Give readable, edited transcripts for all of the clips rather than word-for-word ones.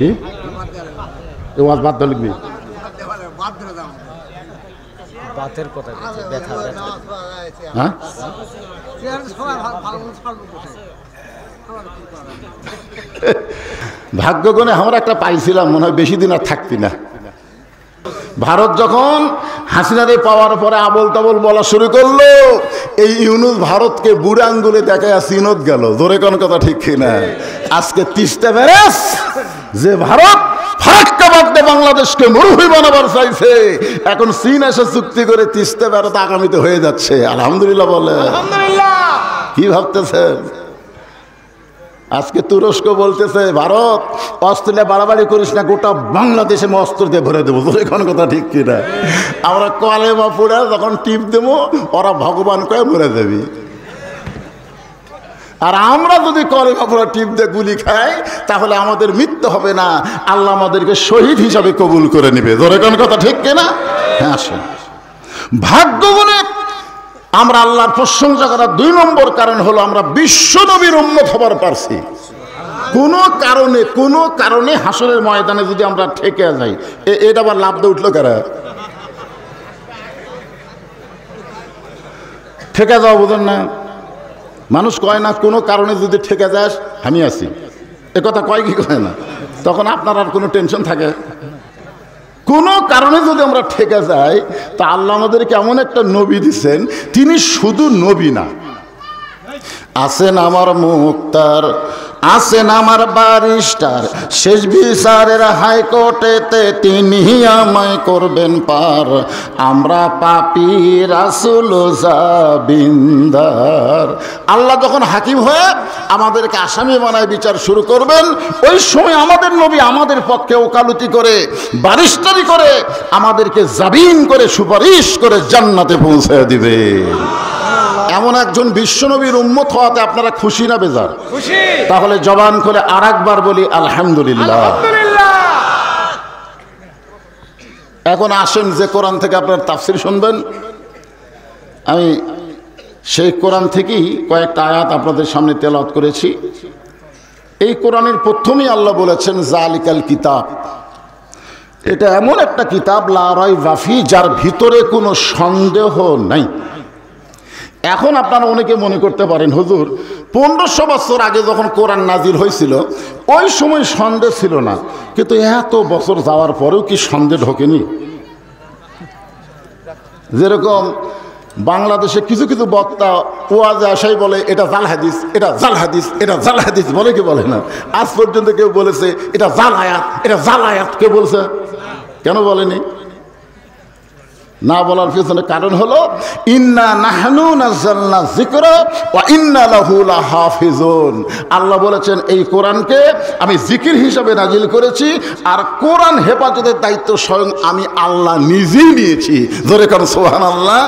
কি ওয়াজ বাদ দা লিখবি বাতের কথা বলছে, ব্যথা ব্যথা। হ্যাঁ ভাগ্যগুণে আমরা একটা পাইছিলাম, মনে হয় বেশি দিন আর থাকতি না। ভারত যখন হাসিনারে পাওয়ার পরে আবল তাবল বলা শুরু করলো, এই ইউনুস ভারতকে বুড়া আঙ্গুলে দেখায় চিনত গেল। জোরে কোন কথা ঠিক কিনা? আজকে তিস্তা ব্যারেজ যে ভারত ফারাক্কা বাগদা বাংলাদেশকে মরুভূমি বানাবার চাইছে, এখন চীন এসে চুক্তি করে তিস্তা ব্যারেজ আগামীতে হয়ে যাচ্ছে। আলহামদুলিল্লাহ বলে। কি ভাবতেছেন? আজকে তুরস্ক বলতেছে ভারত অস্ট্রেলিয়া বাড়াবাড়ি করিস না, গোটা বাংলাদেশে অস্ত্র দিয়ে ভরে দেবো। এখন কথা ঠিক কিনা? আমরা কলেমা পড়ে যখন টিপ দেবো, ওরা ভগবান কয়ে মরে দেবি। আর আমরা যদি কলেমা পড়ে টিপ দিয়ে গুলি খাই, তাহলে আমাদের মৃত্যু হবে না, আল্লাহ আমাদেরকে শহীদ হিসাবে কবুল করে নেবে। এখন কথা ঠিক কিনা? হ্যাঁ, আসেন। ভাগ্য গুণে আমরা আল্লাহর প্রশংসা করার 2 নম্বর কারণ হলো আমরা বিশ্ব নবীর উম্মত হবার পারছি। কোনো কারণে হাসরের ময়দানে যদি আমরা ঠেকে যাই, এটা আবার লাভ দিয়ে উঠলো কারা? ঠেকে যাওয়া বোঝেন না? মানুষ কয় না কোনো কারণে যদি ঠেকে যাস আমি আছি, এ কথা কয় কি কয় না? তখন আপনার আর কোনো টেনশন থাকে? কোনো কারণে যদি আমরা ঠেকে যাই, তা আল্লাহ আমাদেরকে এমন একটা নবী দিচ্ছেন, তিনি শুধু নবী না, আছেন আমার মুক্তার, আছেন আমার বারিস্টার, শেষ বিচারের হাইকোর্টেতে তিনি আমায় করবেন পার। আমরা পাপী রাসূল জাবিন্দার। আল্লাহ যখন হাকিম হয়ে আমাদেরকে আসামি বানায় বিচার শুরু করবেন, ওই সময় আমাদের নবী আমাদের পক্ষে ওকালতি করে, বারিস্টারি করে, আমাদেরকে জামিন করে, সুপারিশ করে জান্নাতে পৌঁছে দিবে। এমন একজন বিশ্বনবীর উম্মত হওয়াতে আপনারা খুশি না বেজার? খুশি। তাহলে জবান করে আরেকবার বলি আলহামদুলিল্লাহ। এখন আসেন যে কোরআন থেকে আপনার তাফসীর শুনবেন, আমি সেই কোরআন থেকেই কয়েকটা আয়াত আপনাদের সামনে তেলাওয়াত করেছি। এই কোরআনের প্রথমেই আল্লাহ বলেছেন জালিকাল কিতাব, এটা এমন একটা কিতাব লা রাইবা ফি, যার ভিতরে কোনো সন্দেহ নাই। এখন আপনারা অনেকে মনে করতে পারেন, হুজুর 1500 বছর আগে যখন কোরআন নাজিল হয়েছিল ওই সময় সন্দেহ ছিল না, কিন্তু এত বছর যাওয়ার পরেও কি সন্দেহ ঢোকেনি? যেরকম বাংলাদেশে কিছু কিছু বক্তা ওয়াজে আসাই বলে এটা জাল হাদিস, এটা জাল হাদিস, এটা জাল হাদিস, বলে কি বলে না? আজ পর্যন্ত কেউ বলেছে এটা জাল আয়াত, এটা জাল আয়াত? কে বলছে? কেন বলেনি? না বলার পিছনে কারণ হলো ইন্না নাহনু নাযালনা যিকরা ওয়া ইন্না লাহু লাহাফিজুন। আল্লাহ বলেছেন এই কোরআনকে আমি জিকির হিসাবে নাজিল করেছি, আর কোরআন হেফাজতের দায়িত্ব স্বয়ং আমি আল্লাহ নিজেই নিয়েছি। জোরে কারণ সুবহানাল্লাহ।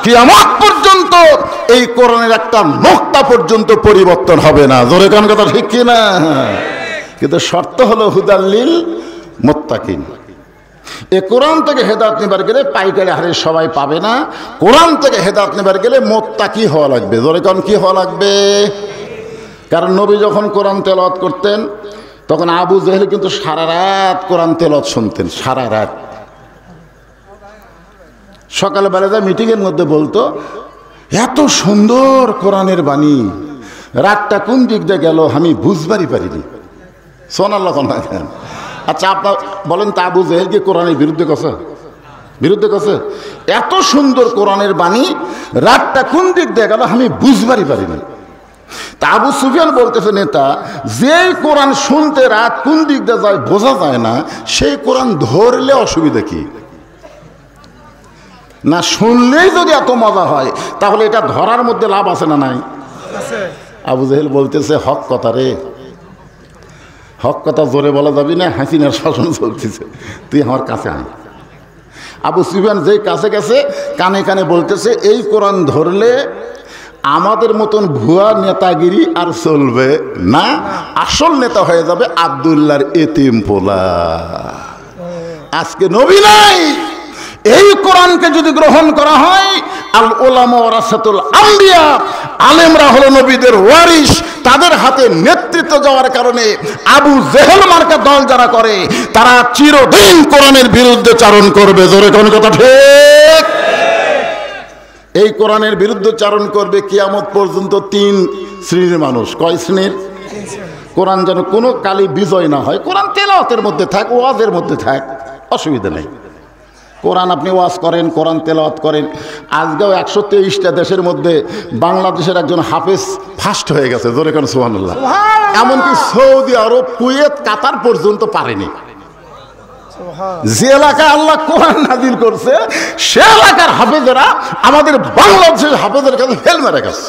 কিয়ামত পর্যন্ত এই কোরআনের একটা নোক্তা পর্যন্ত পরিবর্তন হবে না। জোরে কারণ কথা ঠিক কি না? কিন্তু শর্ত হলো হুদাল্লিল মুত্তাকিন। এ কোরআন থেকে হেদায়েত নেবার গেলে পাইকারি হারে সবাই পাবে না। কোরআন থেকে হেদায়েত নেবার গেলে মুত্তাকি হওয়া লাগবে। জোরে কোন কি হওয়া লাগবে? কারণ নবী যখন কোরআন তেলাওয়াত করতেন তখন আবু জেহেল কিন্তু সারা রাত কোরআন তেলাওয়াত শুনতেন, সারা রাত। সকালবেলা যা মিটিংয়ের মধ্যে বলতো এত সুন্দর কোরআনের বাণী, রাতটা কোন দিক দিয়ে গেল আমি বুঝবারই পারিনি। সোনাল্লাহ কোন। আচ্ছা আপনার বলেন তা আবু জেহেল কি কোরআনের বিরুদ্ধে কথা? বিরুদ্ধে কথা? এত সুন্দর কোরআনের বাণী, রাতটা কোন দিক দিয়ে গেল আমি বুঝবারই পারিনি। তা আবু সুফিয়ান বলতেছে নেতা, যেই কোরআন শুনতে রাত কোন দিক দিয়ে যায় বোঝা যায় না, সেই কোরআন ধরলে অসুবিধা কি? না শুনলেই যদি এত মজা হয় তাহলে এটা ধরার মধ্যে লাভ আছে না নাই? আবু জেহেল বলতেছে হক কথা রে, হক কথা জোরে বলা যাবি না, হাসিনার শাসন চলতেছে, তুই আমার কাছে আয়। আবু সুফিয়ান যেই কাছে গেছে কানে কানে বলতেছে এই কোরআন ধরলে আমাদের মতন ভুয়া নেতাগিরি আর চলবে না, আসল নেতা হয়ে যাবে আব্দুল্লাহর এতিম পোলা। আজকে নবী নাই, এই কোরআনকে যদি গ্রহণ করা হয়, আল উলামা ওয়ারাসাতুল আম্বিয়া, আলেমরা হলো নবীদের ওয়ারিস, তাদের হাতে নেতৃত্ব যাওয়ার কারণে আবু জেহেল মার্কা দল যারা করে তারা চিরদিন কোরআনের বিরুদ্ধে চারণ করবে। জোরে কোন কথা ঠিক? এই কোরআনের বিরুদ্ধে চারণ করবে কিয়ামত পর্যন্ত 3 শ্রেণীর মানুষ। কয় শ্রেণীর? কোরআন যেন কোনো কালে বিজয় না হয়। কোরআন তেলাওয়াতের মধ্যে থাক, ওয়াজের মধ্যে থাক, অসুবিধা নেই। কোরআন আপনি ওয়াজ করেন, কোরআন তেলাওয়াত করেন। আজকেও 123টা দেশের মধ্যে বাংলাদেশের একজন হাফেজ ফার্স্ট হয়ে গেছে। জোরে কোন সুবহানাল্লাহ। এমনকি সৌদি আরব, কুয়েত, কাতার পর্যন্ত পারেনি। যে এলাকায় আল্লাহ কোরআন নাযিল করছে সে এলাকার হাফেজেরা আমাদের বাংলাদেশের হাফেজের কাছে ফেল মেরে গেছে।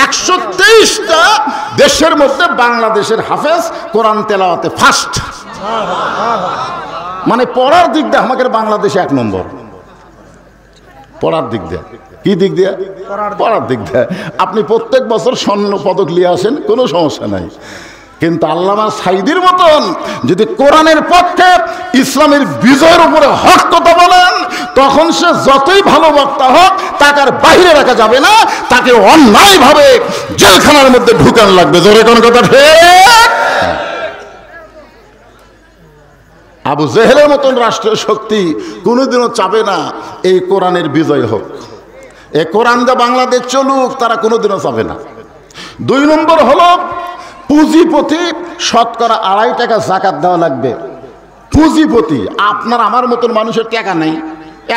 123টা দেশের মধ্যে বাংলাদেশের হাফেজ কোরআন তেলাওয়াতে ফার্স্ট। মানে পড়ার দিক দিয়ে আমাদের বাংলাদেশে 1 নম্বর। পড়ার দিক দিয়ে, কি দিক দিয়ে? পড়ার দিক দিয়ে। আপনি প্রত্যেক বছর স্বর্ণ পদক নিয়ে আসেন, কোনো সমস্যা নাই। কিন্তু আল্লামা সাইদির মতন যদি কোরআনের পক্ষে ইসলামের বিজয়ের উপরে হক কথা বলেন, তখন সে যতই ভালো বক্তা হোক তাকে আর বাইরে রাখা যাবে না, তাকে অন্যায়ভাবে জেলখানার মধ্যে ঢুকান লাগবে। জোরে কোন কথা ঠিক? আবু জেহেলের মতন রাষ্ট্রীয় শক্তি কোনোদিনও চাবে না এই কোরআনের বিজয় হোক, এই কোরআন যা বাংলাদেশ চলুক, তারা কোনোদিনও চাবে না। 2 নম্বর হলো পুঁজিপতি শতকরা 2.5 টাকা যাকাত দেওয়া লাগবে। পুঁজিপতি আপনার আমার মতন মানুষের টাকা নেই,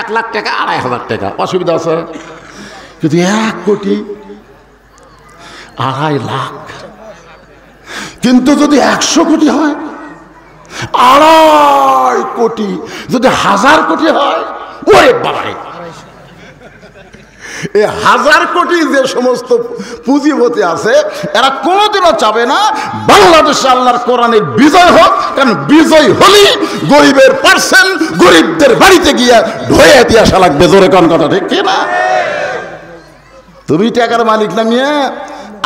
1 লাখ টাকা, 2.5 টাকা, অসুবিধা আছে। কিন্তু 1 কোটি 2.5 লাখ, কিন্তু যদি 100 কোটি হয়, 2.5 কোটি, যদি 1000 কোটি হয়, ওরে বাবারে, এই 1000 কোটি যে সমস্ত পুঁজিপতি আছে এরা কোনোদিনও চাবে না বাংলাদেশে আল্লাহর কোরআনের বিজয় হোক। কারণ বিজয় হলেই গরিবের পার্সেন্ট গরিবদের বাড়িতে গিয়ে ঢয়ে দিয়ে আসা লাগবে। জোরে কোন কথা ঠিক কিনা? তুমি টাকার মালিক না মিয়া,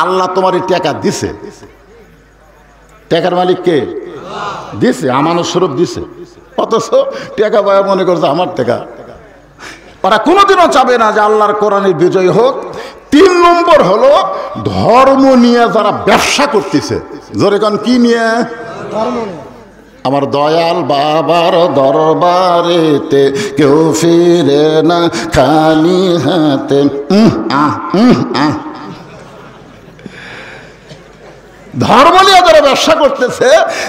আল্লাহ তোমার টাকা দিছে। টাকার মালিক কে? দিছে, আমানত স্বরূপ দিছে। অথচ টাকা পায় মনে করছে আমার টাকা। ওরা কোনোদিনও চাবে না যে আল্লাহর কোরআনের বিজয় হোক। 3 নম্বর হলো ধর্ম নিয়ে যারা ব্যবসা করতেছে। জোরে কোন কি নিয়ে? আমার দয়াল বাবার দরবারেতে কেউ ফিরে না খালি হাতে। ধর্ম নিয়ে যারা ব্যবসা করতেছে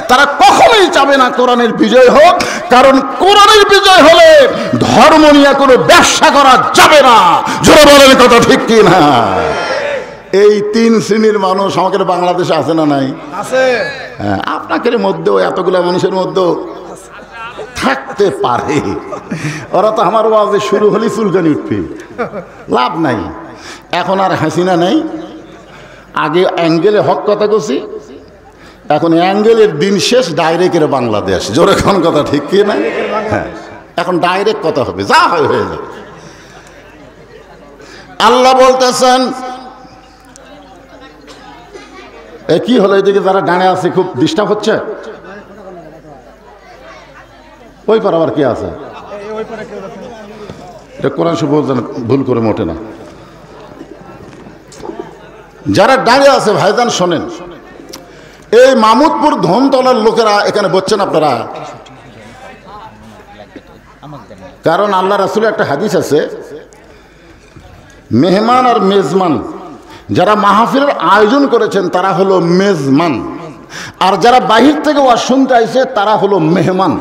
তারা কখনোই চাবে না কোরআনের বিজয় হোক। কারণ কোরআনের বিজয় হলে ধর্ম নিয়ে কোনো ব্যবসা করা যাবে না। জোরে বলেন কথা ঠিক কি না? এই 3 শ্রেণীর মানুষ আমাদের বাংলাদেশে আছে না নাই? আছে। হ্যাঁ, আপনাদের মধ্যেও এতগুলা মানুষের মধ্যেও থাকতে পারে। ওরা তো আমার ওয়াজে শুরু হলেই চুলকানি উঠবে, লাভ নাই। এখন আর হাসিনা নেই, আগে অ্যাঙ্গেলে হক কথা কছি, এখন অ্যাঙ্গেলের দিন শেষ, ডাইরেক্টের বাংলাদেশ। জোরে কোন কথা ঠিক কি না? হ্যাঁ, এখন ডাইরেক্ট কথা হবে, যা হয় হয়ে যাবে। আল্লাহ বলতেছেন, এ কি হলো? এদিকে যারা ডানে আছে খুব ডিস্টার্ব হচ্ছে। ওই পার আবার কি আছে? এটা কোরআন শুভ ভুল করে মোটে না। যারা দাঁড়িয়ে আছে ভাইজান শোনেন, এই মামুদপুর ধনতলার লোকেরা এখানে বলছেন আপনারা, কারণ আল্লাহ রাসূলের একটা হাদিস আছে, মেহমান আর মেজমান, যারা মাহফিলের আয়োজন করেছেন তারা হলো মেজমান, আর যারা বাহির থেকে ওয়াজ শুনতে আইছে তারা হলো মেহমান।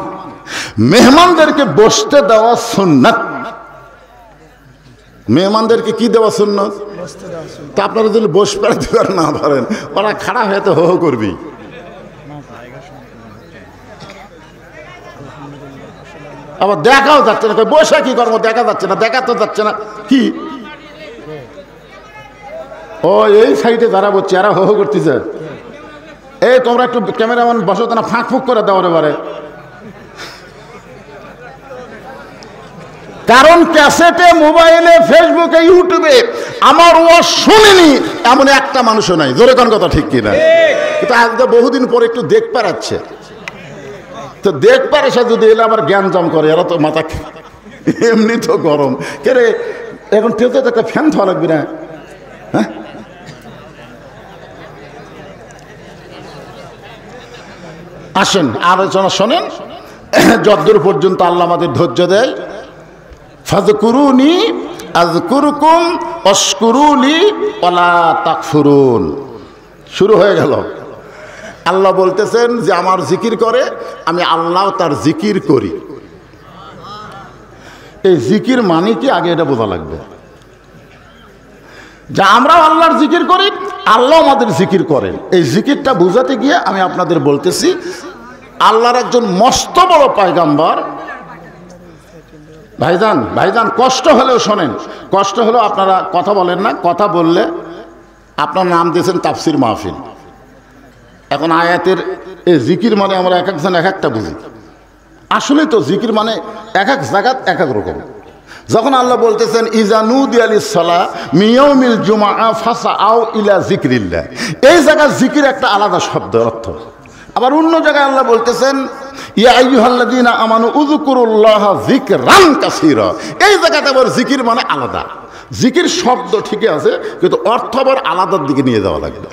মেহমানদেরকে বসতে দেওয়া সুন্নাত। মেহমানদেরকে কি দেওয়া সুন্নাত? তা আপনারা যদি বসে দিবার না পারেন, ওরা খাড়া হয়ে তো হো হো করবি। আবার দেখাও যাচ্ছে না, বসে কি করবো? দেখা যাচ্ছে না, দেখা তো যাচ্ছে না। কি ও এই সাইডে যারা বলছে এরা হো হো করতেছে। এই তোমরা একটু ক্যামেরাম্যান বসো না, ফাঁক ফুক করে দেওয়ার এবারে। কারণ ক্যাসেটে, মোবাইলে, ফেসবুকে, ইউটিউবে আমার ওয়াজ শুনিনি এমন একটা মানুষও নাই। জোরে কোন কথা ঠিক কিনা? কিন্তু আজকে বহুদিন পরে একটু দেখ পারাচ্ছে, তো দেখ পারে সে যদি এলে আবার জ্ঞান জাম করে। এরা তো মাথা এমনি তো গরম কে রে, এখন তেতে একটা ফ্যান থাকা লাগবে না? হ্যাঁ, আসেন আলোচনা শোনেন যতদূর পর্যন্ত আল্লাহ আমাদের ধৈর্য দেয়। ফাযকুরুনি আযকুরুকুম ওয়াশকুরুলি ওয়ালা তাকফুরুন। শুরু হয়ে গেল। আল্লাহ বলতেছেন যে আমার জিকির করে, আমি আল্লাহ তার জিকির করি। এই জিকির মানে কি আগে এটা বোঝা লাগবে, যে আমরাও আল্লাহর জিকির করি, আল্লাহ আমাদের জিকির করেন। এই জিকিরটা বোঝাতে গিয়ে আমি আপনাদের বলতেছি আল্লাহর একজন মস্ত বড় পয়গাম্বর। ভাইজান কষ্ট হলেও শোনেন, কষ্ট হলেও আপনারা কথা বলেন না, কথা বললে আপনার নাম দিয়েছেন তাফসির মাহফিল। এখন আয়াতের এই জিকির মানে আমরা এক একজন এক একটা বুঝি। আসলে তো জিকির মানে এক এক জায়গাত এক এক রকম। যখন আল্লাহ বলতেছেন ইজা নুদিয়া লিস-সালাহ মিন ইয়াউমিল জুমআ ফাসআউ ইলা যিকরিল্লাহ, এই জায়গায় জিকির একটা আলাদা শব্দ অর্থ। আবার অন্য জায়গায় আল্লাহ বলতেছেন ইয়া আইয়ুহাল্লাযীনা আমানু উযকুরুল্লাহা যিকরান কাসীরা, এই জায়গাতে আবার জিকির মানে আলাদা। জিকির শব্দ ঠিকই আছে, কিন্তু অর্থ আবার আলাদার দিকে নিয়ে যাওয়া লাগবে।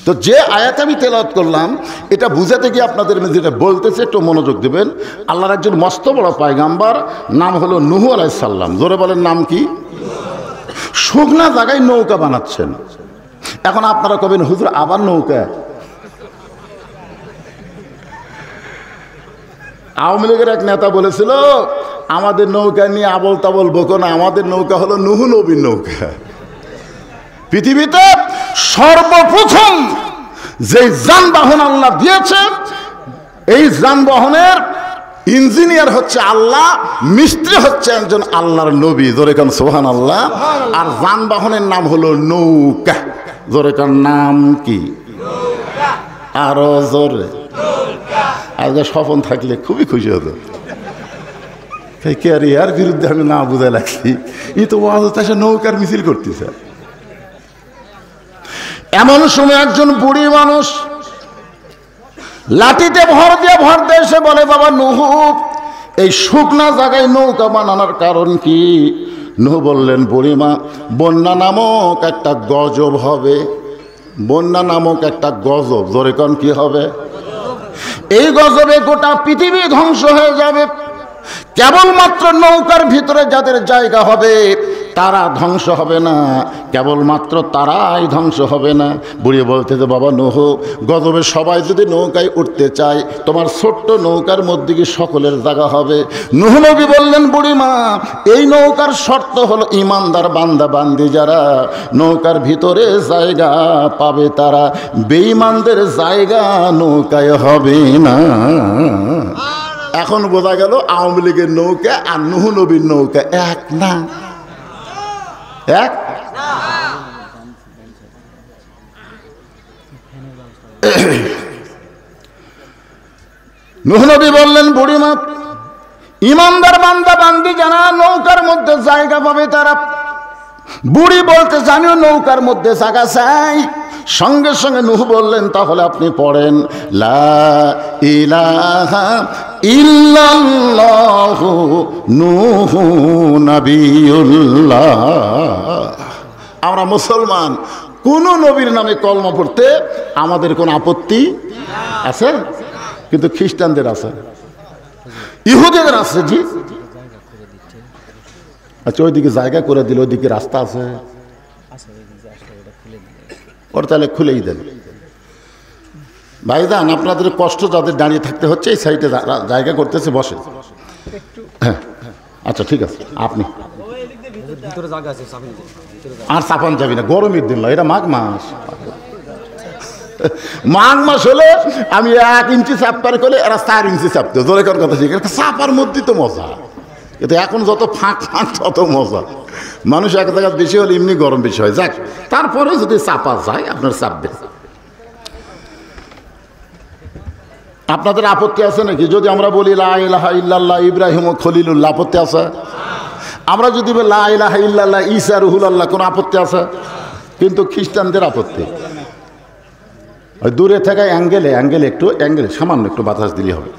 তো যে আয়াত আমি তেলাওয়াত করলাম এটা বুঝাতে গিয়ে আপনাদের যেটা বলতেছে একটু মনোযোগ দেবেন। আল্লাহর একজন মস্ত বড় পয়গাম্বর, নাম হলো নূহ আলাইহিস সালাম। জোরে বলেন নাম কি? শুকনা জায়গায় নৌকা বানাচ্ছেন। এখন আপনারা কবেন হুজুর আবার নৌকা? আওয়ামী লীগের এক নেতা বলেছিল আমাদের নৌকা নিয়ে আবল তাবল বকো না, আমাদের নৌকা হলো নূহ নবীর নৌকা। পৃথিবীতে সর্বপ্রথম যে যানবাহন আল্লাহ দিয়েছে, এই যানবাহনের ইঞ্জিনিয়ার হচ্ছে আল্লাহ, মিস্ত্রি হচ্ছে একজন আল্লাহর নবী। জোরে কান সুবহানাল্লাহ। আর যানবাহনের নাম হলো নৌকা। জোরে কান নাম কি? আরো জোরে। আজকে স্বপন থাকলে খুবই খুশি হতো। কে আর এর বিরুদ্ধে আমি না বুঝা লাগছি, ই তো নৌকার মিছিল করতেছে। এমন সময় একজন বুড়ি মানুষ লাঠিতে ভর দিয়ে এসে বলে বাবা নূহ, এই শুকনা জায়গায় নৌকা বানানোর কারণ কি? নূহ বললেন বুড়িমা, বন্যা নামক একটা গজব হবে। বন্যা নামক একটা গজব। জোরে কোন কি হবে? এই গজবে গোটা পৃথিবী ধ্বংস হয়ে যাবে। কেবলমাত্র নৌকার ভিতরে যাদের জায়গা হবে তারা ধ্বংস হবে না, কেবলমাত্র তারাই ধ্বংস হবে না। বুড়ি বলতেছে বাবা নূহ, গজবে সবাই যদি নৌকায় উঠতে চায়, তোমার ছোট্ট নৌকার মধ্যে কি সকলের জায়গা হবে? নূহ নবী বললেন বুড়িমা, এই নৌকার শর্ত হলো ইমানদার বান্দা বান্দি যারা নৌকার ভিতরে জায়গা পাবে, তারা বেঈমানদের জায়গা নৌকায় হবে না। এখন বোঝা গেল আওয়ামী লীগের নৌকা আর নূহ নবীর নৌকা এক না। এক নূহ নবী বললেন বুড়িমা, ইমানদার বান্দা বান্দি যারা নৌকার মধ্যে জায়গা পাবে তারা। বুড়ি বলতে জানিও নৌকার মধ্যে জায়গা চাই। সঙ্গে সঙ্গে নূহ বললেন তাহলে আপনি পড়েন লা ইলাহা ইল্লাল্লাহু নূহু নবিয়ুল্লাহ। আমরা মুসলমান, কোন নবীর নামে কলমা পড়তে আমাদের কোন আপত্তি আছে? কিন্তু খ্রিস্টানদের আছে, ইহুদিদের আছে। জি আচ্ছা, ওইদিকে জায়গা করে দিল, ওইদিকে রাস্তা আছে, ওর তাহলে খুলেই দেন। ভাইজান আপনাদের কষ্ট যাদের দাঁড়িয়ে থাকতে হচ্ছে, এই সাইডে জায়গা করতেছে, বসে। হ্যাঁ আচ্ছা ঠিক আছে, আপনি আর চাপান যাবি না, গরমের দিন নয়, এটা মাঘ মাস। মাঘ মাস হলে আমি 1 ইঞ্চি চাপ পার করে এরা 4 ইঞ্চি চাপতে, জোরে করার কথা শিখে চাপার মধ্যে তো মজা। কিন্তু এখন যত ফাঁক তত মজা। মানুষ এক জায়গায় বেশি হলে এমনি গরম বেশি হয়, যাক তারপরে যদি চাপা যায় আপনার চাপবে। আপনাদের আপত্তি আছে নাকি যদি আমরা বলি লা ইলাহা ইল্লাল্লাহ ইব্রাহিম ও খলিলুল্লাহ? আপত্তি আছে? আমরা যদি বলি লা ইলাহা ইল্লাল্লাহ ঈসা রুহুল্লাহ, কোনো আপত্তি আছে? কিন্তু খ্রিস্টানদের আপত্তি। ওই দূরে থাকা অ্যাঙ্গেলে একটু সামান্য একটু বাতাস দিলে হবে।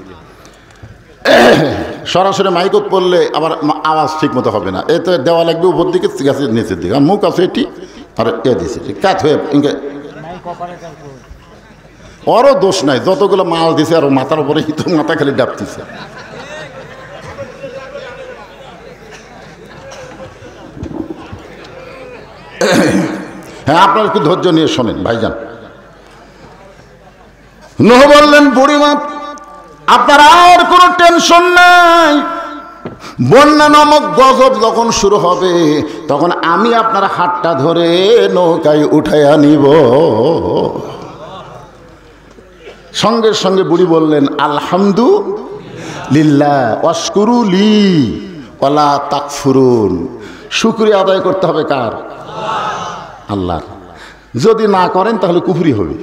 সরাসরি মাইকত পড়লে আবার আওয়াজ ঠিক মতো হবে না। এতে দেওয়া লাগবে উপর দিকে, গাছের নিচের দিকে। আর মুখ আছে এটি আর এ দিয়েছে কাজ হয়ে ওরও দোষ নাই, যতগুলো মাল দিছে আর মাথার উপরে তো মাথা খালি ডাবতেছে। হ্যাঁ, আপনার একটু ধৈর্য নিয়ে শোনেন ভাইজান। নূহ বললেন, বুড়িমা আপনার আর কোনো টেনশন নাই, বন্যা নামক গজব যখন শুরু হবে তখন আমি আপনার হাতটা ধরে নৌকায় উঠাইয়া নিব। সঙ্গে সঙ্গে বুড়ি বললেন, আলহামদুলিল্লাহ ওয়াশকুরু লি ওয়ালা তাকফুরুন। শুকরিয়া আদায় করতে হবে কার? আল্লাহর। যদি না করেন তাহলে কুফরি হবে।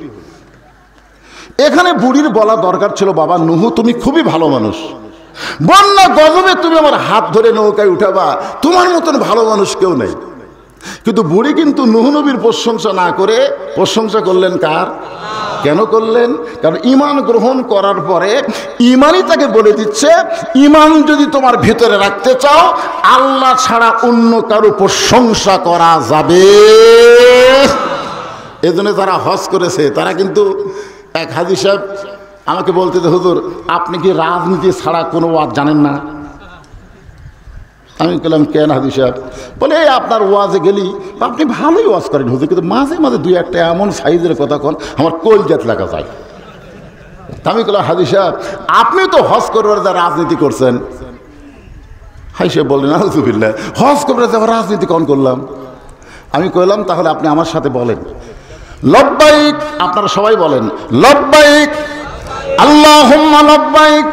এখানে বুড়ির বলা দরকার ছিল, বাবা নূহ তুমি খুবই ভালো মানুষ, বন্যা গজবে তুমি আমার হাত ধরে নৌকায় উঠাবা, তোমার মতন ভালো মানুষ কেউ নেই। কিন্তু বুড়ি কিন্তু নূহ নবীর প্রশংসা না করে প্রশংসা করলেন কার? কেন করলেন? কারণ ঈমান গ্রহণ করার পরে ঈমানই তাকে বলে দিচ্ছে, ঈমান যদি তোমার ভিতরে রাখতে চাও আল্লাহ ছাড়া অন্য কারো প্রশংসা করা যাবে। এজন্য যারা হজ করেছে তারা কিন্তু, এক হাজী সাহেব আমাকে বলতে, হুজুর আপনি কি রাজনীতি ছাড়া কোনো ওয়াজ জানেন না? আমি বললাম, কেন হাজী সাহেব? বলে এই আপনার ওয়াজে গেলি আপনি ভালোই ওয়াজ করেন হুজুর, কিন্তু মাঝে মাঝে দুই একটা এমন সাইজের কথা কন আমার কলজাত লাগা যায়। আমি বললাম, হাজী সাহেব আপনি তো হজ করবার যা রাজনীতি করছেন। হাই সাহেব বললেন, আউযুবিল্লাহ, হজ করবার যা রাজনীতি কন করলাম? আমি কইলাম, তাহলে আপনি আমার সাথে বলেন লব্বাইক। আপনারা সবাই বলেন লব্বাইক আল্লাহুম্মা লব্বাইক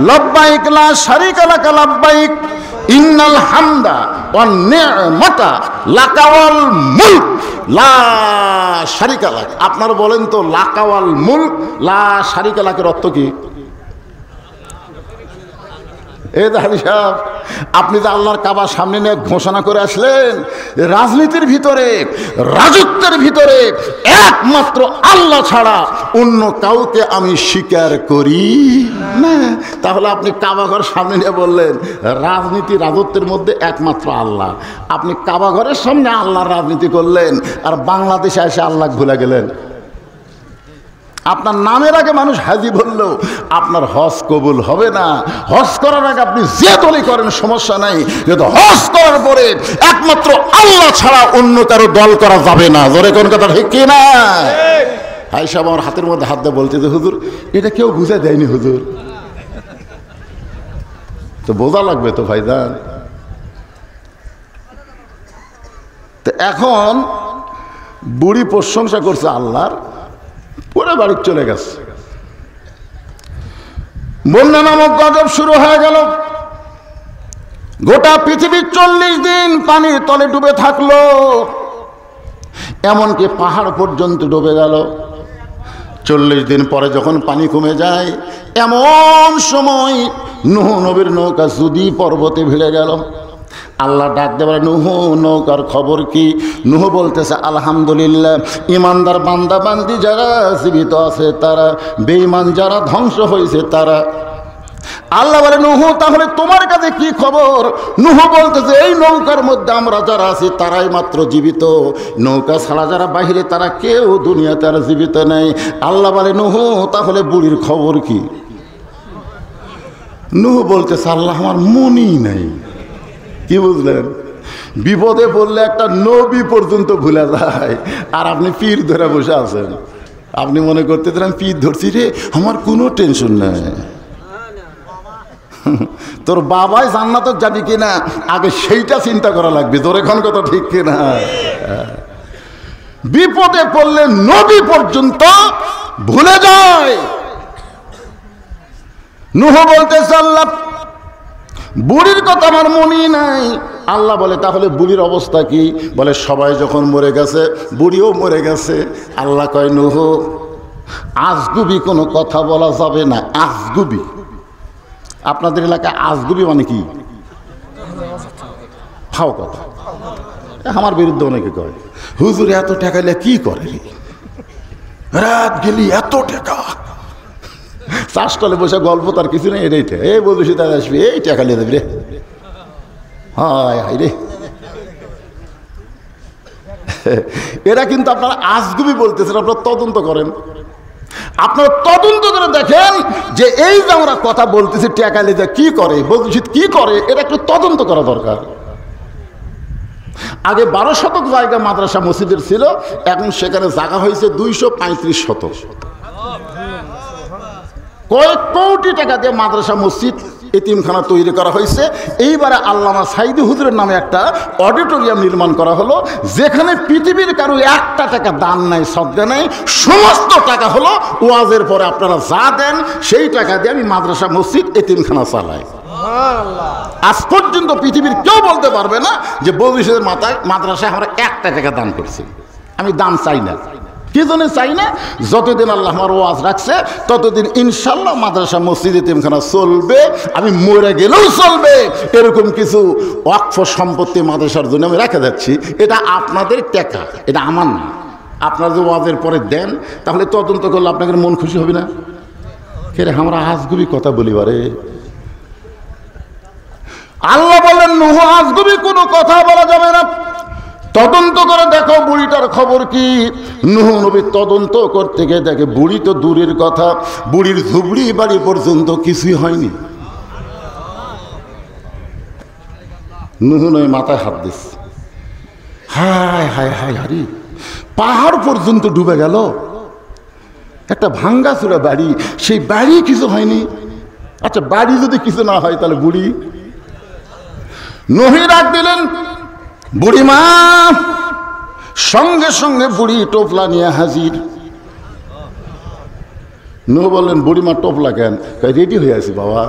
লব্বাইক লা শারীকা লাকা লব্বাইক ইন্নাল হামদা ওয়ান নি'মাতা লাকা ওয়াল মুলক লা শারীকা লাক। আপনারা বলেন তো লাকা ওয়াল মুলক লা শারীকা লাকের অর্থ কি? এই হাজী সাহেব আপনি যে আল্লাহর কাবার সামনে নিয়ে ঘোষণা করে আসলেন, রাজনীতির ভিতরে রাজত্বের ভিতরে একমাত্র আল্লাহ ছাড়া অন্য কাউকে আমি স্বীকার করি না। তাহলে আপনি কাবাঘর সামনে নিয়ে বললেন রাজনীতি রাজত্বের মধ্যে একমাত্র আল্লাহ, আপনি কাবাঘরের সামনে আল্লাহর রাজনীতি করলেন আর বাংলাদেশে এসে আল্লাহ ভুলে গেলেন। আপনার নামের আগে মানুষ হাজি বললেও আপনার হজ কবুল হবে না। হজ করার আগে আপনি যে দলই করেন সমস্যা নাই, কিন্তু হজ করার পরে একমাত্র আল্লাহ ছাড়া অন্য কারো দল করা যাবে না। জোরে কোন কথা ঠিক কি না? আয়েশা আমার হাতের মধ্যে হাত দিয়ে বলতে, যে হুজুর এটা কেউ বুঝে দেয়নি হুজুর। তো বোঝা লাগবে তো ভাইজান। তো এখন বুড়ি প্রশংসা করছে আল্লাহর, পরে বাড়ি চলে গেছে। বন্যা নামক গজব শুরু হয়ে গেল। গোটা পৃথিবী 40 দিন পানির তলে ডুবে থাকলো, এমনকি পাহাড় পর্যন্ত ডুবে গেল। 40 দিন পরে যখন পানি কমে যায় এমন সময় নূহ নবীর নৌকা সুদি পর্বতে ভিড়ে গেল। আল্লাহ ডাক দেবার, নূহ নৌকার খবর কি? নূহ বলতেছে আলহামদুলিল্লাহ, ইমানদার বান্দা বান্দি যারা জীবিত আছে তারা, বেঈমান যারা ধ্বংস হয়েছে তারা। আল্লাহ বলে, নূহ তাহলে তোমার কাছে কি খবর? নূহ বলতেছে এই নৌকার মধ্যে আমরা যারা আছি তারাই মাত্র জীবিত, নৌকা ছাড়া যারা বাহিরে তারা কেউ দুনিয়াতে আর জীবিত নেই। আল্লাহ বলে, নূহ তাহলে বুড়ির খবর কি? নূহ বলতেছে আল্লাহ আমার মনই নাই। কি বুঝলেন? বিপদে পড়লে একটা নবী পর্যন্ত ভুলে যায়, আর আপনি পীর ধরে বসে আছেন। আপনি মনে করতে আমি পীর ধরছি রে, আমার কোনো টেনশন নাই। তোর বাবাই জান্নাতে যাবি কিনা আগে সেইটা চিন্তা করা লাগবে। তোর এখন কথা ঠিক কিনা? বিপদে পড়লে নবী পর্যন্ত ভুলে যায়। নূহ বলতেছে আল্লাহ বুড়ির কথা আমার মনেই নাই। আল্লাহ বলে তাহলে বুড়ির অবস্থা কি? বলে সবাই যখন মরে গেছে বুড়িও মরে গেছে। আল্লাহ কয় নূহ আজগুবি কোনো কথা বলা যাবে না। আজগুবি, আপনাদের এলাকায় আজগুবি মানে কি? ফাও কথা। আমার বিরুদ্ধে অনেকে কয় হুজুর এত টাকা নিয়ে কি করে, রাত গেলি এত টাকা, চাষতলে বসে গল্প তার কিছু নেই। এটাই এই বলবি তার আসবি, এই টাকা নিয়ে দেবি রে, হায় হায় রে। এরা কিন্তু আপনারা আজগুবি বলতেছেন, আপনারা তদন্ত করেন। আপনারা তদন্ত করে দেখেন যে এই যে আমরা কথা বলতেছি টেকালে যে কি করে বলছি কি করে, এটা একটু তদন্ত করা দরকার। আগে 12 শতক জায়গা মাদ্রাসা মসজিদের ছিল, এখন সেখানে জায়গা হয়েছে 235 শতক। কয়েক কোটি টাকা দিয়ে মাদ্রাসা মসজিদ এতিমখানা তৈরি করা হয়েছে। এইবারে আল্লামা সাইদি হুজুরের নামে একটা অডিটোরিয়াম নির্মাণ করা হলো, যেখানে পৃথিবীর কারো একটা টাকা দান নাই, সদ্গা নাই, সমস্ত টাকা হলো ওয়াজের পরে আপনারা যা দেন সেই টাকা দিয়ে আমি মাদ্রাসা মসজিদ এতিমখানা চালাই। আজ পর্যন্ত পৃথিবীর কেউ বলতে পারবে না যে ভবিষ্যতের মাদ্রাসায় আমরা একটা টাকা দান করছি। আমি দান চাই না, কি জন্য চাই না? যতদিন আল্লাহ আমার ওয়াজ রাখছে ততদিন ইনশাল্লাহ মাদ্রাসা মসজিদ এতিমখানা চলবে, আমি মরে গেলেও চলবে। এরকম কিছু ওয়াকফ সম্পত্তি মাদ্রাসার জন্য আমি রেখে যাচ্ছি। এটা আপনাদের টাকা, এটা আমার না। আপনারা যে ওয়াজের পরে দেন তাহলে তদন্ত করলে আপনাদের মন খুশি হবে না? কেরে আমরা আজগুবি কথা বলি বারে। আল্লাহ বলেন নুহ আজগুবি কোনো কথা বলা যাবে না, তদন্ত করে দেখো বুড়িটার খবর কি। নুহ নবী তদন্ত করতে গিয়ে দেখে বুড়ি তো দূরের কথা, বুড়ির ঝুবড়ি বাড়ি পর্যন্ত কিছুই হয়নি। নুহ নবী মাথায় হাত দিস, হায় হায় হায় হারি, পাহাড় পর্যন্ত ডুবে গেল। একটা ভাঙ্গা চূড়া বাড়ি, সেই বাড়ি কিছু হয়নি। আচ্ছা বাড়ি যদি কিছু না হয় তাহলে বুড়ি? নহি ডাক দিলেন, বুড়িমা। সঙ্গে সঙ্গে বুড়ি টোপলা নিয়ে হাজির। নূহ বললেন, বুড়িমা টোপলা কেন? রেডি হয়ে আছি বাবা,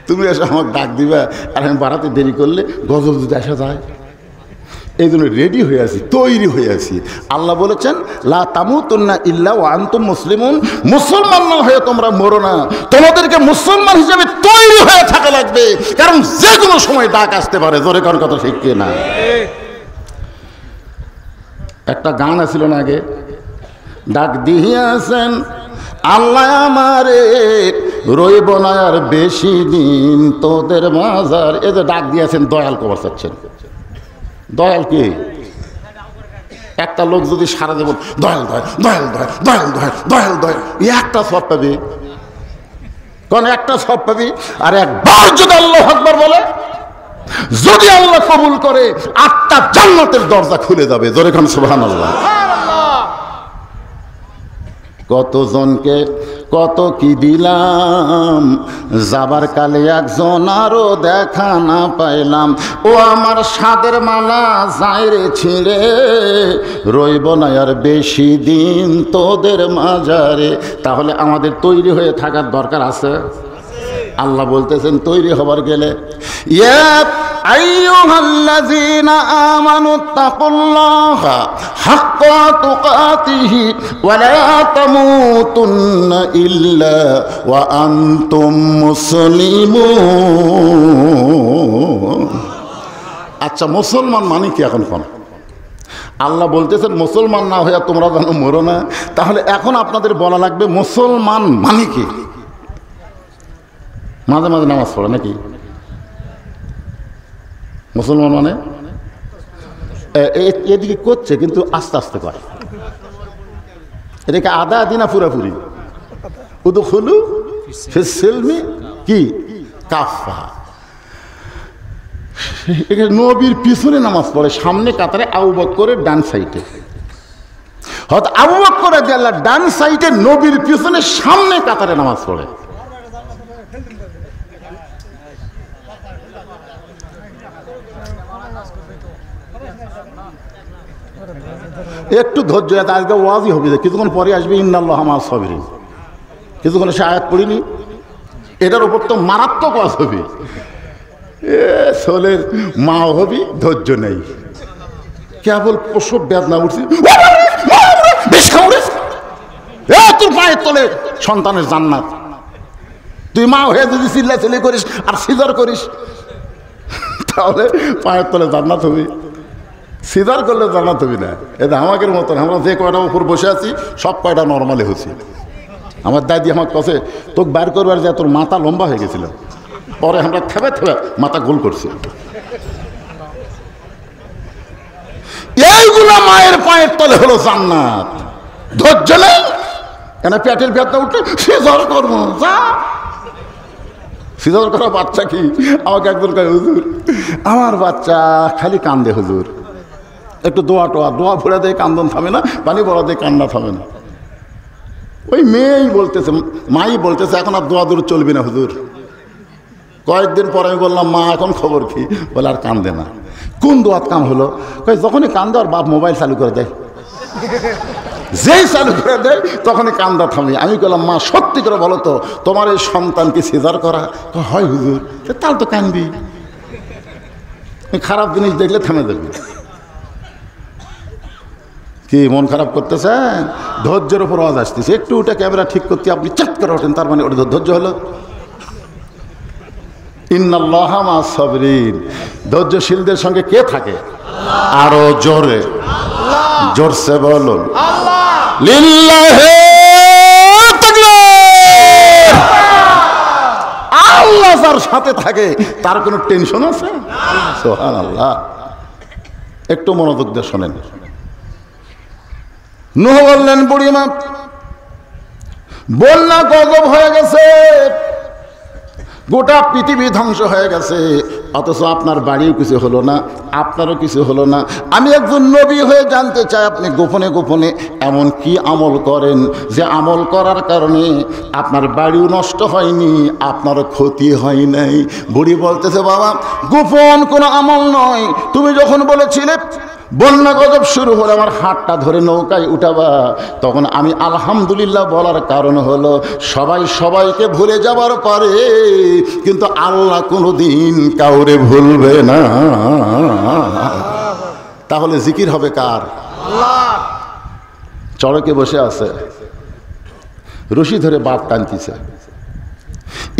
তুমি এসে আমাকে ডাক দিবা, আর আমি বাড়াতে দেরি করলে গজব যদি আসা যায়, এই জন্য রেডি হয়ে আছি, তৈরি হয়ে আছি। আল্লাহ বলেছেন লা তামুতুন্না ইল্লা ওয়া আনতুম মুসলিমুন, মুসলমান না হয়ে তোমরা মরো না, তোমাদেরকে মুসলমান হিসেবে তৈরি হয়ে থাকা লাগবে, কারণ যে কোনো সময় ডাক আসতে পারে। জোরে কারণ কথা ঠিক না? একটা গান আছিল না আগে, ডাক দিয়াছেন আল্লাহ আমারে, রইব না আর বেশি দিন তোদের মাজার। এই যে ডাক দিয়েছেন, দয়াল কবার চাচ্ছেন। দয়াল কি? একটা লোক যদি সারা দেবেন দয়াল দয়াল দয়াল দয়াল দয়াল দয়াল দয়াল দয়াল, একটা সব পাবি, কোন একটা সব পাবি। আর একবার যদি আল্লাহু আকবার বলে, যদি আল্লাহ কবুল করে, 8টা জান্নাতের দরজা খুলে যাবে। জোরে খান সুবহানাল্লাহ। কতজনকে কত কি দিলাম, যাবার কালে একজন আরো দেখা না পাইলাম। ও আমার সাদের মালা যায় রে ছিঁড়ে, রইব না আর বেশি দিন তোদের মাজারে। তাহলে আমাদের তৈরি হয়ে থাকার দরকার আছে। আল্লাহ বলতেছেন তৈরি হবার গেলে, ইয়া আইয়ুহাল্লাযীনা আমানুত্তাকুল্লাহা হাক্কা তুকাতিহি ওয়া লা তামুতুন্না ইল্লা ওয়া আনতুম মুসলিমুন। আচ্ছা মুসলমান মানে কি এখন কোন? আল্লাহ বলতেছেন মুসলমান না হয়ে তোমরা যেন মরো না। তাহলে এখন আপনাদের বলা লাগবে মুসলমান মানে কি? মাঝে মাঝে নামাজ পড়ে নাকি? মুসলমান মানে এদিকে করছে কিন্তু আস্তে আস্তে করে। এটাকে আদা আদি না পুরাপুরি? উদখুলু ফিস সিলমি কি কাফা। নবীর পিছনে নামাজ পড়ে, সামনে কাতারে আবু বকরের ডান সাইডে। হয়তো আবু বকর রাদিয়াল্লাহু ডান সাইডে, নবীর পিছনে সামনে কাতারে নামাজ পড়ে। একটু ধৈর্য, আজকে ওয়াজই হবে, কিছুক্ষণ পরে আসবে ইন্নাল্লাহা মা'আস সাবিরিন। কিছুক্ষণ সে আয়াত পড়িনি, এটার উপর তো মারাত্মক ওয়াজ হবে। সোলের মা হবি, ধৈর্য নেই, কেবল প্রসব বেদনা উঠছে, তোর পায়ের তলে সন্তানের জান্নাত। তুই মা হয়ে যদি চিল্লাচিল্লি করিস আর সিজার করিস, তাহলে পায়ের তলে জান্নাত হবে। সিজার করলে জান্নাত হবি না। এটা আমাদের মতন, আমরা যে কয়টা উপর বসে আছি সব কয়টা নর্মালি হচ্ছি। আমার দাদি আমার কাছে তোকে বার করবার যে তোর মাথা লম্বা হয়ে গেছিল, পরে আমরা থেবে থেবে মাথা গোল করছি। এইগুলা মায়ের পায়ের তলে হলো জান্নাত। ধৈর্য নেই, কেন পেটের ব্যথা উঠে সিজার করবো, যা সিজার করা বাচ্চা কি? আমাকে একজন কয়, হুজুর আমার বাচ্চা খালি কান্দে, হুজুর একটু দোয়া ভরে দেয়, কান্দন থামে না, পানি ভরা দেয়, কান্না থামে না। ওই মেয়েই বলতেছে, মাই বলতেছে এখন আর দোয়া দূর চলবে না হুজুর। কয়েকদিন পরে আমি বললাম, মা এখন খবর কি? বলে আর কান্দে না। কোন দোয়াত কাম হলো? কয় যখনই কান্দে আর বাপ মোবাইল চালু করে দেয়, যেই চালু করে দেয় তখনই কান্দা থামে। আমি বললাম, মা সত্যি করে বলো তো, তোমার এই সন্তানকে সিজার করা? হয় হুজুর। তাহলে তো কানবি, খারাপ জিনিস দেখলে থেমে দেবে। কি মন খারাপ করতেছেন? ধৈর্যের উপর আওয়াজ আসতেছে, একটু ওটা ক্যামেরা ঠিক করতে আপনি চাপ করে ওঠেন, তার মানে ওটা ধৈর্য হলো। ইন্নাল্লাহা মা'আস সাবিরিন, ধৈর্যশীলদের সঙ্গে কে থাকে? আরো জোরে, জোরসে বলুন লিল্লাহি তাকবীর। আল্লাহ যার সাথে থাকে তার কোনো টেনশন আছে? সুবহানাল্লাহ। একটু মনোযোগ দিয়ে শোনেন। নূহ বললেন, বুড়িমা বন্যা গজব হয়ে গেছে, গোটা পৃথিবী ধ্বংস হয়ে গেছে, অথচ আপনার বাড়িও কিছু হলো না, আপনারও কিছু হলো না। আমি একজন নবী হয়ে জানতে চাই, আপনি গোপনে গোপনে এমন কি আমল করেন যে আমল করার কারণে আপনার বাড়িও নষ্ট হয়নি, আপনারও ক্ষতি হয় নাই? বুড়ি বলতেছে, বাবা গোপন কোনো আমল নয়, তুমি যখন বলেছিলে বন্যা গজব শুরু হলে আমার হাতটা ধরে নৌকায় উঠাবা, তখন আমি আলহামদুলিল্লাহ বলার কারণ হলো সবাই সবাইকে ভুলে যাবার পারে, কিন্তু আল্লাহ কোনোদিন কাউরে ভুলবে না। তাহলে জিকির হবে কার? আল্লাহ। চড়কে বসে আছে, রশি ধরে বাপ টানতেছে।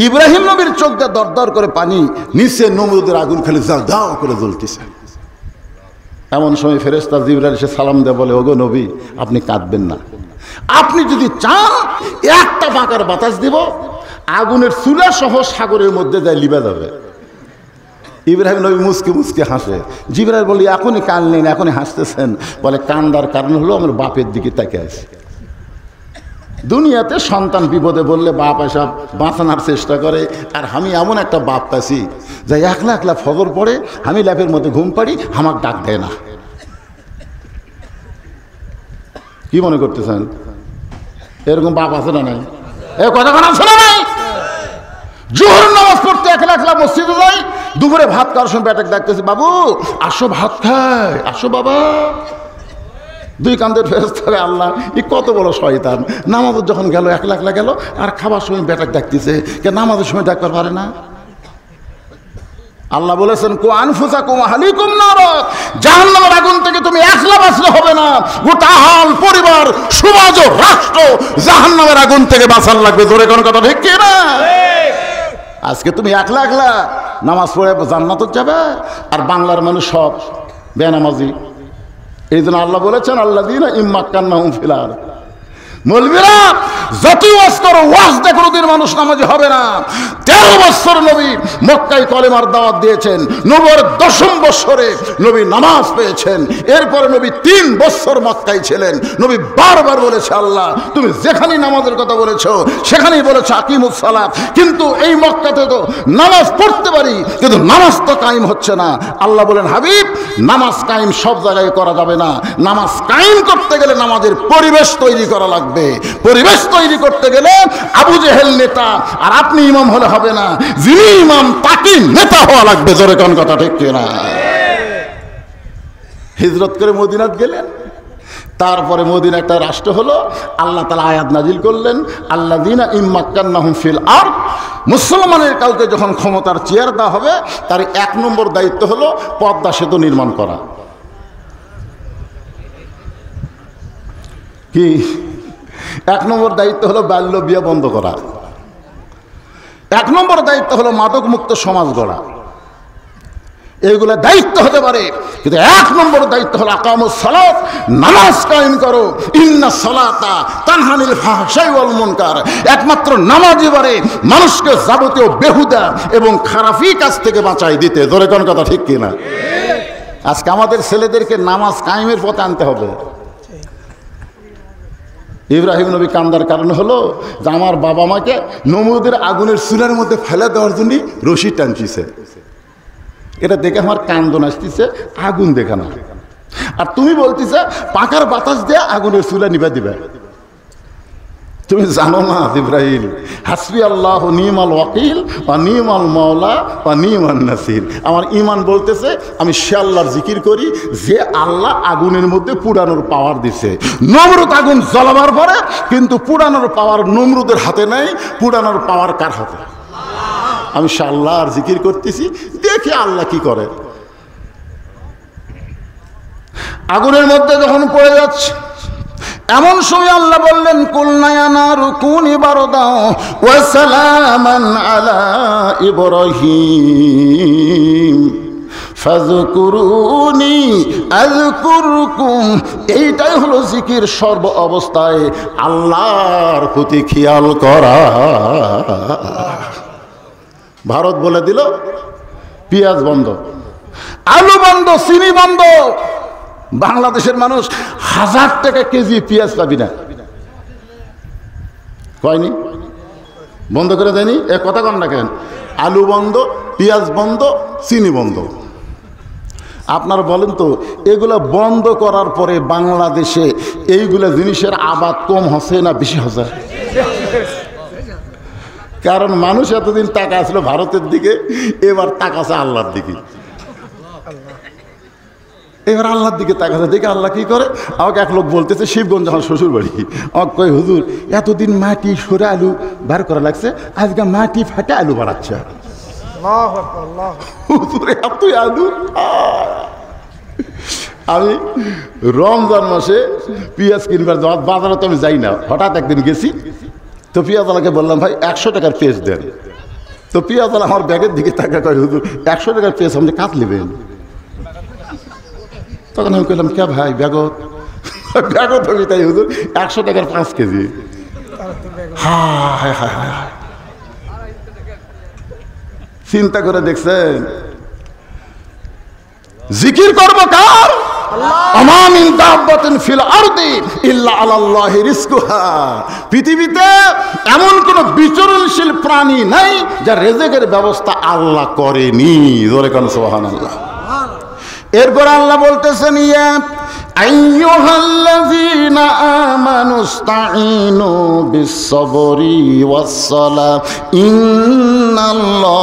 ইব্রাহিম নবীর চোখ দিয়ে দরদর করে পানি, নিচে নমরুদের আগুন খেলে দাও করে জ্বলতেছে। এমন সময় ফেরেশতা জিবরাইল এসে সালাম দেয়, বলে, ওগো নবী আপনি কাঁদবেন না, আপনি যদি চান একটা বাঁকার বাতাস দিব, আগুনের চুলা সহ সাগরের মধ্যে যায় লিবা যাবে। ইব্রাহিম নবী মুসকে মুসকে হাসে। জিবরাইল বলে, এখনই কানলেন, এখনই হাসতেছেন? বলে, কান্দার কারণ হলো আমার বাপের দিকে তাকিয়ে আছে। দুনিয়াতে সন্তান বিপদে বললে বাপ এসব বাঁচানোর চেষ্টা করে, আর আমি এমন একটা বাপ পাইছি যে একলা একলা ফজর পড়ে, আমি ল্যাপের মধ্যে ঘুম পাড়ি, আমাকে ডাক দেয় না। কি মনে করতেছেন? এরকম বাপ আছে না নাই? এ কথা কোন আছে না নাই? জোহর নামাজ পড়তে একলা একলা মসজিদে যাই, দুপুরে ভাত খাওয়ার সময় ব্যাটাকে ডাকতেছি, বাবু আসো ভাত খায়, আসো বাবা। দুই কান্দের ফেরেশতা, আল্লাহ ই কত বড় শয়তান, নামাজের যখন গেল একলা একলা গেল, আর খাবার সময় ব্যাটাক ডাকতেছে, কে নামাজের সময় ডাকবার পারে না? আল্লাহ বলেছেন, কু আনফুসাকুম আহলিকুম নার, জাহান্নামের আগুন থেকে তুমি একলা বাঁচলে হবে না, গোটা হাল পরিবার সমাজ ও রাষ্ট্র জাহান্নামের আগুন থেকে বাঁচার লাগবে। জোরে কোন কথা ঠিক কি না? আজকে তুমি একলা একলা নামাজ পড়ে জান্নাতে যাবে, আর বাংলার মানুষ সব বেনামাজি। এই জন্য আল্লাহ বলেছেন, আল্লাযীনা ইম্মাক্কান্নাহুম ফিল আরদ, মৌলবীরা যতই ওয়াজ করো, ওয়াজ দেখে কোনোদিন মানুষ নামাজি হবে না। 13 বছর নবী মক্কায় কলেমার দাওয়াত দিয়েছেন, নবুর 10ম বছরে নবী নামাজ পেয়েছেন। এরপরে নবী 3 বছর মক্কায় ছিলেন। নবী বারবার বলেছে, আল্লাহ তুমি যেখানেই নামাজের কথা বলেছো সেখানেই বলেছো আকিমুস সালাত, কিন্তু এই মক্কাতে তো নামাজ পড়তে পারি, কিন্তু নামাজ তো কায়েম হচ্ছে না। আল্লাহ বলেন, হাবিব নামাজ কায়েম সব জায়গায় করা যাবে না, নামাজ কায়েম করতে গেলে নামাজের পরিবেশ তৈরি করা লাগবে। পরিবেশ তৈরি করতে গেলে আবু জেহেল নেতা আর আপনি ইমাম হলে হবে না, যিনি ইমাম তাকে নেতা হওয়া লাগবে। জোরে কোন কথা ঠিক কিনা? হিজরত করে মদিনাত গেলেন, তারপরে মদিনা একটা রাষ্ট্র হলো। আল্লাহ তাআলা আয়াত নাজিল করলেন, আল্লাযীনা ইম্মাক্কান্নাহুম ফিল আরদ, মুসলমানের কাউকে যখন ক্ষমতার চেয়ার দেওয়া হবে, তার 1 নম্বর দায়িত্ব হলো পদ্মা সেতু নির্মাণ করা। কি 1 নম্বর দায়িত্ব হলো বাল্য বিয়ে বন্ধ করা। 1 নম্বর দায়িত্ব হলো মাদক মুক্ত সমাজ গড়া। এইগুলো দায়িত্ব হতে পারে, কিন্তু 1 নম্বর দায়িত্ব হলো আকামুস সালাত, নামাজ কায়েম করো। ইন্নাস সালাতা তানহা আনিল ফাহশাই ওয়াল মুনকার, একমাত্র নামাজই পারে মানুষকে যাবতীয় বেহুদা এবং খারাপি কাজ থেকে বাঁচাই দিতে। জোরে কোন কথা ঠিক কিনা? আজকে আমাদের ছেলেদেরকে নামাজ কায়েমের পথে আনতে হবে। ইব্রাহিম নবী কান্দার কারণ হলো যে আমার বাবা মাকে নমরুদের আগুনের চুলার মধ্যে ফেলে দেওয়ার জন্য রশি টানছিছে। এটা দেখে আমার কান্দন আসতেছে, আগুন দেখা না। আর তুমি বলতেছে পাখার বাতাস দিয়ে আগুনের চুলা নিভা দিবে। তুমি জানো না ইব্রাহিম, হাসবি আল্লাহ নিমাল ওয়াকিল বা নিমাল মাওলা বা নিমান নাসির। আমার ইমান বলতেছে আমি সে আল্লাহর জিকির করি যে আল্লাহ আগুনের মধ্যে পুরানোর পাওয়ার দিছে। নমরুদ আগুন জ্বলাবার পরে কিন্তু পুরানোর পাওয়ার নমরুদের হাতে নেই, পুরানোর পাওয়ার কার হাতে? আমি সে আল্লাহর জিকির করতেছি, দেখি আল্লাহ কি করে। আগুনের মধ্যে যখন পড়ে যাচ্ছে এমন সময় আল্লাহ বললেন কুলনা ইয়া নারু কুনি বারদাও ওয়া সালামান আলা ইব্রাহিম ফাযকুরুনি আযকুরকুম। এইটাই হলো জিকির, সর্ব অবস্থায় আল্লাহর প্রতি খেয়াল করা। ভারত বলে দিল পেঁয়াজ বন্ধ, আলু বন্ধ, চিনি বন্ধ। বাংলাদেশের মানুষ 1000 টাকা কেজি পেঁয়াজ পাবি না, কয়নি? বন্ধ করে দেয়নি? এ কথা কন না কেন? আলু বন্ধ, পেঁয়াজ বন্ধ, চিনি বন্ধ। আপনারা বলেন তো এগুলো বন্ধ করার পরে বাংলাদেশে এইগুলা জিনিসের আবাদ কম হচ্ছে না বেশি হচ্ছে? কারণ মানুষ এতদিন টাকা আসলো ভারতের দিকে, এবার টাকা আছে আল্লাহর দিকে। এবার আল্লাহর দিকে তাকাতে দেখে আল্লাহ কি করে। আমাকে এক লোক বলতেছে শিবগঞ্জ আমার শ্বশুর বাড়ি, আমাকে কয় হুজুর এতদিন মাটি সরে আলু বার করা লাগছে, আজকে মাটি ফাটে আলু বাড়াচ্ছে। হুজুর এত আলু। আমি রমজান মাসে পেঁয়াজ কিনবার যাওয়ার বাজারে তো আমি যাই না, হঠাৎ একদিন গেছি তো পেঁয়াজওয়ালাকে বললাম ভাই 100 টাকার পেঁয়াজ দেন। তো পেঁয়াজওয়ালা আমার ব্যাগের দিকে তাকা কয় হুজুর 100 টাকার পেঁয়াজ আপনি কাজ নেবেন? তখন আমি কইলাম কে ভাই ব্যাগত ব্যাগত হবি তাই হুজুর 100 টাকার 5 কেজি। হায় হায় হায়, চিন্তা করে দেখছেন জিকির করবো কার? আমা মিন দাব্বাতিন ফিল আরদি ইল্লা আলাল্লাহি রিজকুহা। পৃথিবীতে এমন কোন বিচরণশীল প্রাণী নাই যার রিজকের ব্যবস্থা আল্লাহ করেনি। জোরে কান সুবহানাল্লাহ। এরপর আল্লাহ বলতেছেন ইয়া আইয়ুহাল্লাযীনা আমানুস্তাঈনু বিস-সাবরি ওয়াস-সালাহ ইন্নাল্লাহা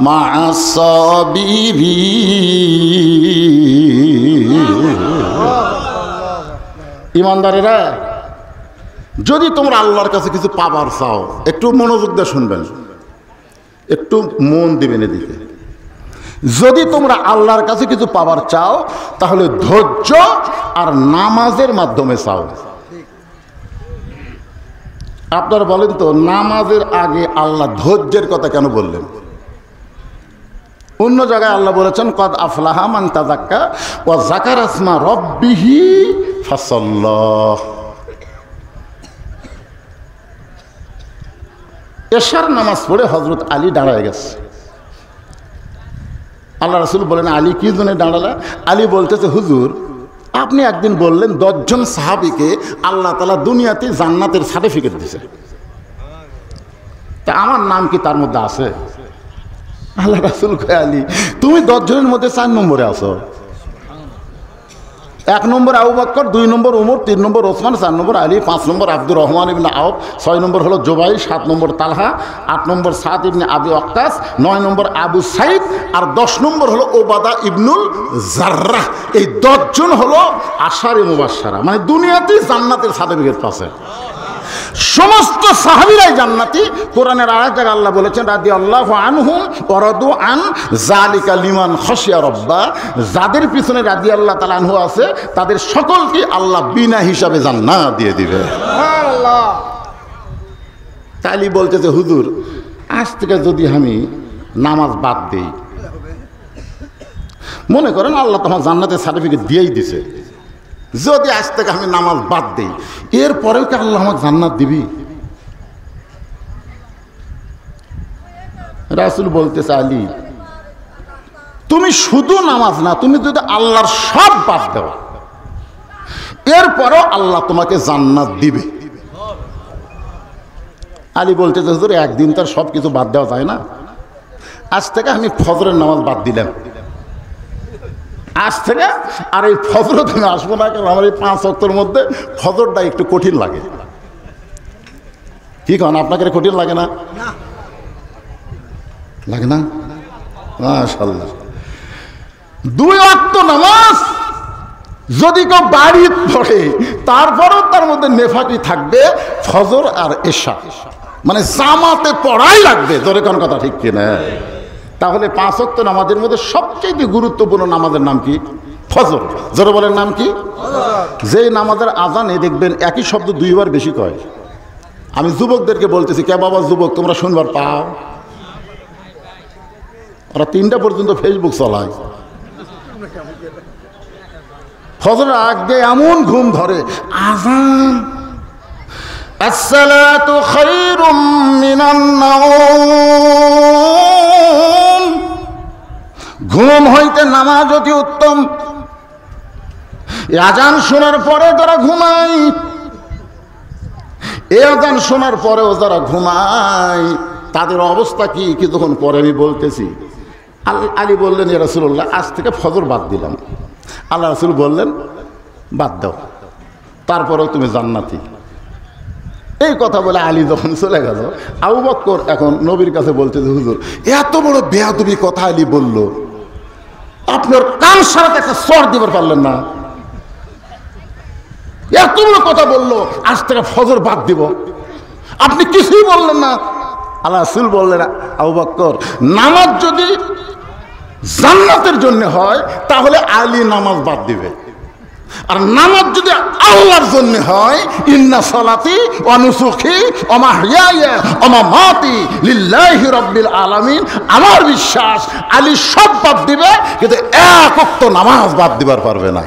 মা'আস-সাবিরিন। ঈমানদারেরা, যদি তোমরা আল্লাহর কাছে কিছু পাবার চাও একটু মনোযোগ দিয়ে শুনবেন, একটু মন দিবেন এদিকে। যদি তোমরা আল্লাহর কাছে কিছু পাবার চাও তাহলে ধৈর্য আর নামাজের মাধ্যমে চাও। আপনারা বলেন তো নামাজের আগে আল্লাহ ধৈর্যের কথা কেন বললেন? অন্য জায়গায় আল্লাহ বলেছেন কদ আফলাহা মান তাযাক্কা ওয়া যাকারা ইসমা রাব্বিহি ফাসাল্লাহ। এশার নামাজ পড়ে হযরত আলী দাঁড়ায় গেছে। আল্লাহ রাসূল বলেন আলী কি জন্য দাঁড়ালা? আলী বলতেছে হুজুর আপনি একদিন বললেন 10 জন সাহাবীকে আল্লাহ তাআলা দুনিয়াতে জান্নাতের সার্টিফিকেট দিয়েছে, তা আমার নাম কি তার মধ্যে আছে? আল্লাহ রাসূল কয় আলী তুমি 10 জনের মধ্যে 4 নম্বরে আছো। 1 নম্বর আবু বকর, 2 নম্বর উমর, 3 নম্বর ওসমান, 4 নম্বর আলী, 5 নম্বর আব্দুর রহমান ইবনে আওফ, 6 নম্বর হলো জুবাইর, 7 নম্বর তালহা, 8 নম্বর সাদ ইবনে আবি ওয়াক্কাস, 9 নম্বর আবু সাইদ আর 10 নম্বর হলো ওবাদা ইবনুল জাররাহ। এই 10 জন হলো আশারে মুবাশশারা, মানে দুনিয়াতেই জান্নাতের সার্টিফিকেট পাচ্ছে। সমস্ত সাহাবীরাই জান্নাতি। কোরআনের আরেক জায়গায় আল্লাহ বলেছেন রাদিয়াল্লাহু আনহুম ওয়া রাদু আন যালিকা লিমান খাশিয়া রাব্বা। যাদের পিছনে রাদিয়াল্লাহু তাআলা আনহু আছে তাদের সকলকে আল্লাহ বিনা হিসাবে জান্নাত দিয়ে দিবে। সুবহানাল্লাহ। তাইলে বলতেছে হুজুর আজ থেকে যদি আমি নামাজ বাদ দেই, মনে করেন আল্লাহ তোমার জান্নাতের সার্টিফিকেট দিয়েই দিছে, যদি আজ থেকে আমি নামাজ বাদ দিই এরপরেও কি আল্লাহ আমার জান্নাত দিবি? রাসূল বলতেছে আলী তুমি শুধু নামাজ না, তুমি যদি আল্লাহর সব বাদ দাও, এরপরও আল্লাহ তোমাকে জান্নাত দিবে। আলী বলতে যে হুজুর একদিন তার সব কিছু বাদ দেওয়া যায় না, আজ থেকে আমি ফজরের নামাজ বাদ দিলাম, আজ থেকে আর এই ফজরত আমি আসবো না, কারণ আমার এই 5 ওয়াক্তের মধ্যে ফজরটা একটু কঠিন লাগে। কি কারণ আপনাকে কঠিন লাগে না? লাগে না? মাশাআল্লাহ। 2 ওয়াক্ত নামাজ যদি কেউ বাড়ি পড়ে তারপরও তার মধ্যে নেফাকি থাকবে ফজর আর এশা, মানে জামাতে পড়াই লাগবে। জোরে কোন কথা ঠিক কিনা? তাহলে 5 ওয়াক্ত নামাজের মধ্যে সবচেয়ে গুরুত্বপূর্ণ নামাজের নাম কি? ফজর। জোরে বলেন নাম কি? যেই নামাজের আজানে দেখবেন একই শব্দ 2 বার বেশি কয়। আমি যুবকদেরকে বলতেছি, কে বাবা যুবক তোমরা শুনবার পাও? ওরা 3টা পর্যন্ত ফেসবুক চালায়। ফজরের আগে এমন ঘুম ধরে, আযান আসসালাতু খায়রুম মিনান নাওম, ঘুম হইতে নামাজ অতি উত্তম। আযান শোনার পরে যারা ঘুমায়, এই আযান শোনার পরেও যারা ঘুমায় তাদের অবস্থা কি কিছুক্ষণ পরে আমি বলতেছি। আলী বললেন, ইয়া রাসূলুল্লাহ আজ থেকে ফজর বাদ দিলাম। আল্লাহ রাসূল বললেন, বাদ দাও, তারপরেও তুমি জান্নাতি। এই কথা বলে আলী যখন চলে গেল, আবু বকর এখন নবীর কাছে বলতেছে, হুজুর এত বড় বেয়াদবি কথা আলী বলল, আপনার কান সারাতে একটা সর দিবার পারলেন না? এত বড় কথা বললো, আজ থেকে ফজর বাদ দিব, আপনি কিছুই বললেন না। আল্লাহ রাসূল বললেন, আবু বকর নামাজ যদি জান্নাতের জন্য হয় তাহলে আলী নামাজ বাদ দিবে, আর নামাজ যদি আল্লাহর জন্য হয়, ইন্না সালাতি ওয়া নুসুকি ওয়া মাহইয়ায়া ওয়া মামাতি লিল্লাহি রাব্বিল আলামিন, আমার বিশ্বাস আলী সব বাদ দিবে কিন্তু 1 ওয়াক্ত নামাজ বাদ দিবার পারবে না।